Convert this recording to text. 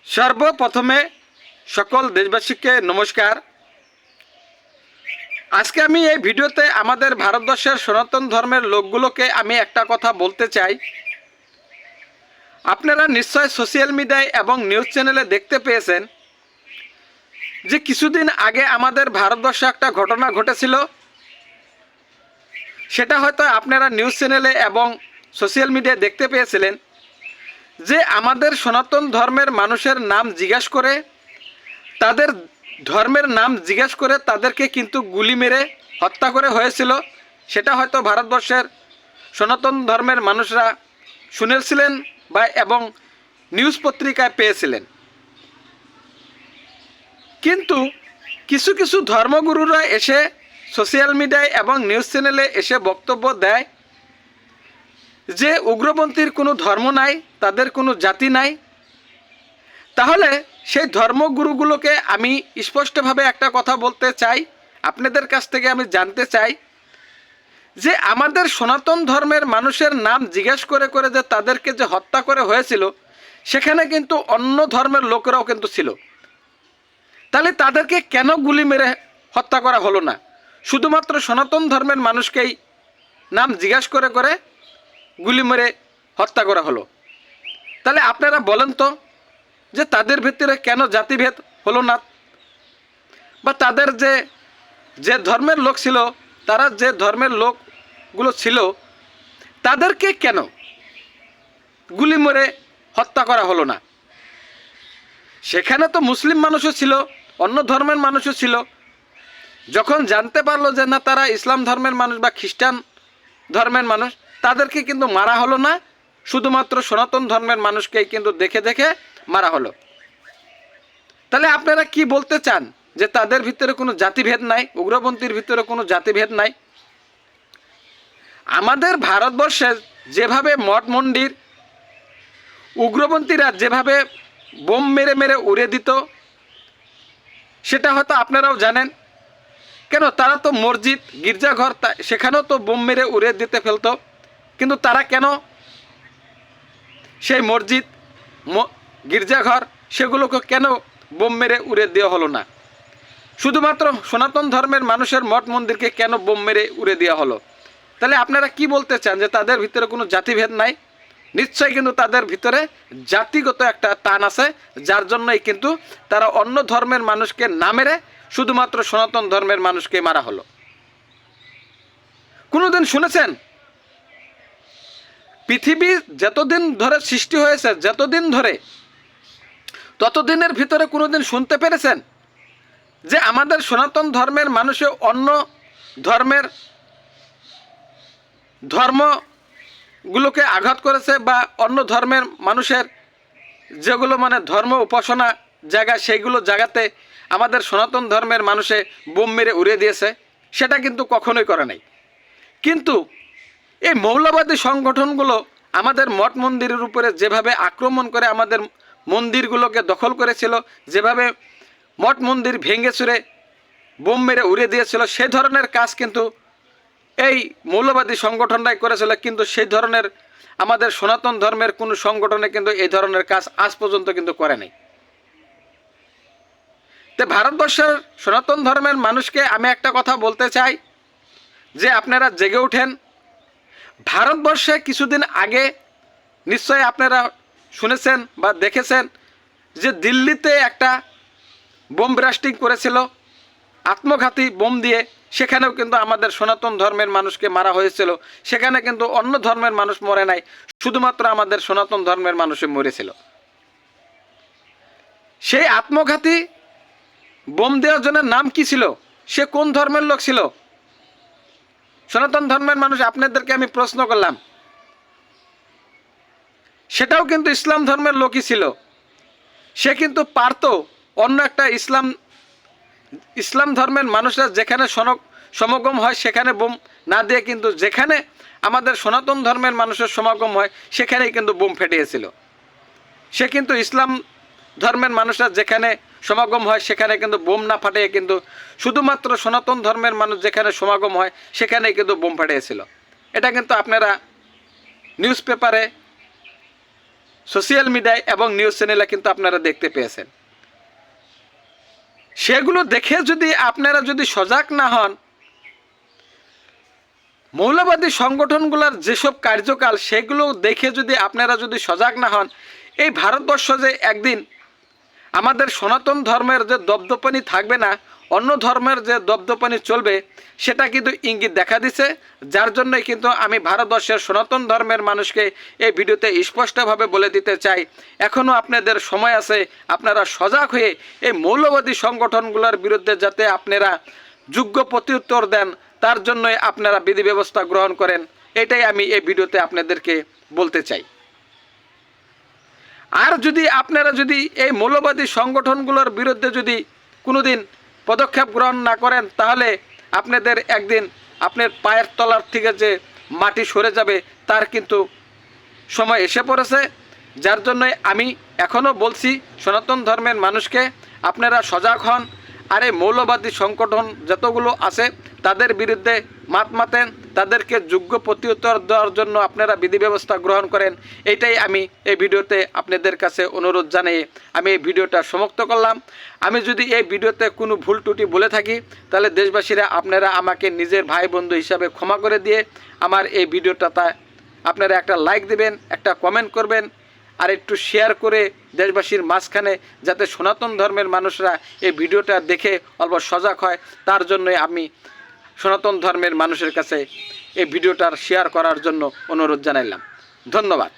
সর্বপ্রথমে সকল দেশবাসীকে নমস্কার। আজকে আমি এই ভিডিওতে আমাদের ভারতবর্ষের সনাতন ধর্মের লোকগুলোকে আমি একটা কথা বলতে চাই। আপনারা নিশ্চয় সোশ্যাল মিডিয়ায় এবং নিউজ চ্যানেলে দেখতে পেয়েছেন যে কিছুদিন আগে আমাদের ভারতবর্ষে একটা ঘটনা ঘটেছিল। সেটা হয়তো আপনারা নিউজ চ্যানেলে এবং সোশ্যাল মিডিয়ায় দেখতে পেয়েছিলেন যে আমাদের সনাতন ধর্মের মানুষের নাম জিজ্ঞাসা করে, তাদের ধর্মের নাম জিজ্ঞাসা করে তাদেরকে কিন্তু গুলি মেরে হত্যা করে হয়েছিল। সেটা হয়তো ভারতবর্ষের সনাতন ধর্মের মানুষরা শুনেছিলেন বা এবং নিউজ পত্রিকায় পেয়েছিলেন। কিন্তু কিছু কিছু ধর্মগুরুরা এসে সোশ্যাল মিডিয়ায় এবং নিউজ চ্যানেলে এসে বক্তব্য দেয় যে উগ্রপন্থীর কোনো ধর্ম নাই, তাদের কোনো জাতি নাই। তাহলে সেই ধর্মগুরুগুলোকে আমি স্পষ্টভাবে একটা কথা বলতে চাই, আপনাদের কাছ থেকে আমি জানতে চাই যে আমাদের সনাতন ধর্মের মানুষের নাম জিজ্ঞাসা করে করে যে তাদেরকে যে হত্যা করে হয়েছিল, সেখানে কিন্তু অন্য ধর্মের লোকেরাও কিন্তু ছিল। তাহলে তাদেরকে কেন গুলি মেরে হত্যা করা হলো না, শুধুমাত্র সনাতন ধর্মের মানুষকেই নাম জিজ্ঞাসা করে করে গুলি মেরে হত্যা করা হলো? তাহলে আপনারা বলেন তো যে তাদের ভিতরে কেন জাতিভেদ হলো না, বা তাদের যে যে ধর্মের লোক ছিল, তারা যে ধর্মের লোকগুলো ছিল তাদেরকে কেন গুলি মেরে হত্যা করা হলো না? সেখানে তো মুসলিম মানুষও ছিল, অন্য ধর্মের মানুষও ছিল। যখন জানতে পারলো যে না তারা ইসলাম ধর্মের মানুষ বা খ্রিস্টান ধর্মের মানুষ, তাদেরকে কিন্তু মারা হলো না, শুধুমাত্র সনাতন ধর্মের মানুষকেই কিন্তু দেখে দেখে মারা হলো। তাহলে আপনারা কি বলতে চান যে তাদের ভিতরে কোনো জাতিভেদ নাই, উগ্রপন্থীর ভিতরে কোনো জাতিভেদ নাই? আমাদের ভারতবর্ষে যেভাবে মঠ মন্দির উগ্রপন্থীরা যেভাবে বোম মেরে মেরে উড়িয়ে দিত, সেটা হয়তো আপনারাও জানেন। কেন তারা তো মসজিদ গির্জাঘর সেখানেও তো বোম মেরে উড়িয়ে দিতে ফেলতো, কিন্তু তারা কেন সেই মসজিদ গির্জাঘর সেগুলোকে কেন বোম মেরে উড়িয়ে দেওয়া হলো না? শুধুমাত্র সনাতন ধর্মের মানুষের মঠ মন্দিরকে কেন বোম মেরে উড়িয়ে দেওয়া হলো? তাহলে আপনারা কি বলতে চান যে তাদের ভিতরে কোনো জাতিভেদ নাই? নিশ্চয়ই কিন্তু তাদের ভিতরে জাতিগত একটা টান আছে, যার জন্যই কিন্তু তারা অন্য ধর্মের মানুষকে না মেরে শুধুমাত্র সনাতন ধর্মের মানুষকে মারা হলো। কোনোদিন শুনেছেন পৃথিবী যতদিন ধরে সৃষ্টি হয়েছে, যতদিন ধরে, ততদিনের ভিতরে কোনোদিন শুনতে পেরেছেন যে আমাদের সনাতন ধর্মের মানুষে অন্য ধর্মের ধর্মগুলোকে আঘাত করেছে, বা অন্য ধর্মের মানুষের যেগুলো মানে ধর্ম উপাসনা জায়গা, সেইগুলো জায়গাতে আমাদের সনাতন ধর্মের মানুষে বোম মেরে উড়িয়ে দিয়েছে? সেটা কিন্তু কখনোই করে নাই। কিন্তু এই মৌলবাদী সংগঠনগুলো আমাদের মঠ মন্দিরের উপরে যেভাবে আক্রমণ করে আমাদের মন্দিরগুলোকে দখল করেছিল, যেভাবে মঠ মন্দির ভেঙে চুরে বোম মেরে উড়িয়ে দিয়েছিল, সেই ধরনের কাজ কিন্তু এই মৌলবাদী সংগঠনটাই করেছিল। কিন্তু সেই ধরনের আমাদের সনাতন ধর্মের কোনো সংগঠনে কিন্তু এই ধরনের কাজ আজ পর্যন্ত কিন্তু করে নাই। তো ভারতবর্ষের সনাতন ধর্মের মানুষকে আমি একটা কথা বলতে চাই যে আপনারা জেগে ওঠেন। ভারতবর্ষে কিছুদিন আগে নিশ্চয়ই আপনারা শুনেছেন বা দেখেছেন যে দিল্লিতে একটা বোম ব্লাস্টিং করেছিল, আত্মঘাতী বোম দিয়ে। সেখানেও কিন্তু আমাদের সনাতন ধর্মের মানুষকে মারা হয়েছিল। সেখানে কিন্তু অন্য ধর্মের মানুষ মরে নাই, শুধুমাত্র আমাদের সনাতন ধর্মের মানুষই মরেছিল। সেই আত্মঘাতী বোম দেওয়ার জন্য নাম কি ছিল? সে কোন ধর্মের লোক ছিল? সনাতন ধর্মের মানুষ আপনাদেরকে আমি প্রশ্ন করলাম। সেটাও কিন্তু ইসলাম ধর্মের লোকই ছিল। সে কিন্তু পারত অন্য একটা ইসলাম ধর্মের মানুষরা যেখানে সমাগম হয় সেখানে বোম না দিয়ে কিন্তু যেখানে আমাদের সনাতন ধর্মের মানুষের সমাগম হয় সেখানেই কিন্তু বোম ফেটিয়েছিল। সে কিন্তু ইসলাম ধর্মের মানুষরা যেখানে সমাগম হয় সেখানে কিন্তু বোম না ফাটিয়ে কিন্তু শুধুমাত্র সনাতন ধর্মের মানুষ যেখানে সমাগম হয় সেখানেই কিন্তু বোম ফাটিয়েছিল। এটা কিন্তু আপনারা নিউজ পেপারে সোশ্যাল মিডিয়ায় এবং নিউজ চ্যানেলে কিন্তু আপনারা দেখতে পেয়েছেন। সেগুলো দেখে যদি আপনারা যদি সজাগ না হন, মৌলবাদী সংগঠনগুলোর যেসব কার্যকাল সেগুলো দেখে যদি আপনারা যদি সজাগ না হন, এই ভারতবর্ষ যে একদিন আমাদের সনাতন ধর্মের যে দপদপানি থাকবে না, অন্য ধর্মের যে দপদপানি চলবে, সেটা কিন্তু ইঙ্গিত দেখা দিছে। যার জন্যই কিন্তু আমি ভারতবর্ষের সনাতন ধর্মের মানুষকে এই ভিডিওতে স্পষ্টভাবে বলে দিতে চাই, এখনও আপনাদের সময় আছে, আপনারা সজাগ হয়ে এই মৌলবাদী সংগঠনগুলোর বিরুদ্ধে যাতে আপনারা যোগ্য প্রত্যুত্তর দেন, তার জন্যই আপনারা বিধি ব্যবস্থা গ্রহণ করেন। এটাই আমি এই ভিডিওতে আপনাদেরকে বলতে চাই। আর যদি আপনারা যদি এই মৌলবাদী সংগঠনগুলোর বিরুদ্ধে যদি কোনোদিন পদক্ষেপ গ্রহণ না করেন, তাহলে আপনাদের একদিন আপনার পায়ের তলার থেকে যে মাটি সরে যাবে তার কিন্তু সময় এসে পড়েছে। যার জন্যই আমি এখনও বলছি সনাতন ধর্মের মানুষকে, আপনারা সজাগ হন। আর এই মৌলবাদী সংগঠন যতগুলো আছে তাদের বিরুদ্ধে মাত মাতেন, তাদেরকে যোগ্য প্রত্যুত্তর দেওয়ার জন্য আপনারা বিধি ব্যবস্থা গ্রহণ করেন। এইটাই আমি এই ভিডিওতে আপনাদের কাছে অনুরোধ জানিয়ে আমি এই ভিডিওটা সমাপ্ত করলাম। আমি যদি এই ভিডিওতে কোনো ভুল ত্রুটি বলে থাকি, তাহলে দেশবাসীরা আপনারা আমাকে নিজের ভাই বন্ধু হিসাবে ক্ষমা করে দিয়ে আমার এই ভিডিওটাতে আপনারা একটা লাইক দিবেন, একটা কমেন্ট করবেন, আর একটু শেয়ার করে দেশবাসীর মাঝখানে যাতে সনাতন ধর্মের মানুষরা এই ভিডিওটা দেখে অল্প সজাগ হয়, তার জন্যই আমি সনাতন ধর্মের মানুষের কাছে এই ভিডিওটার শেয়ার করার জন্য অনুরোধ জানাইলাম। ধন্যবাদ।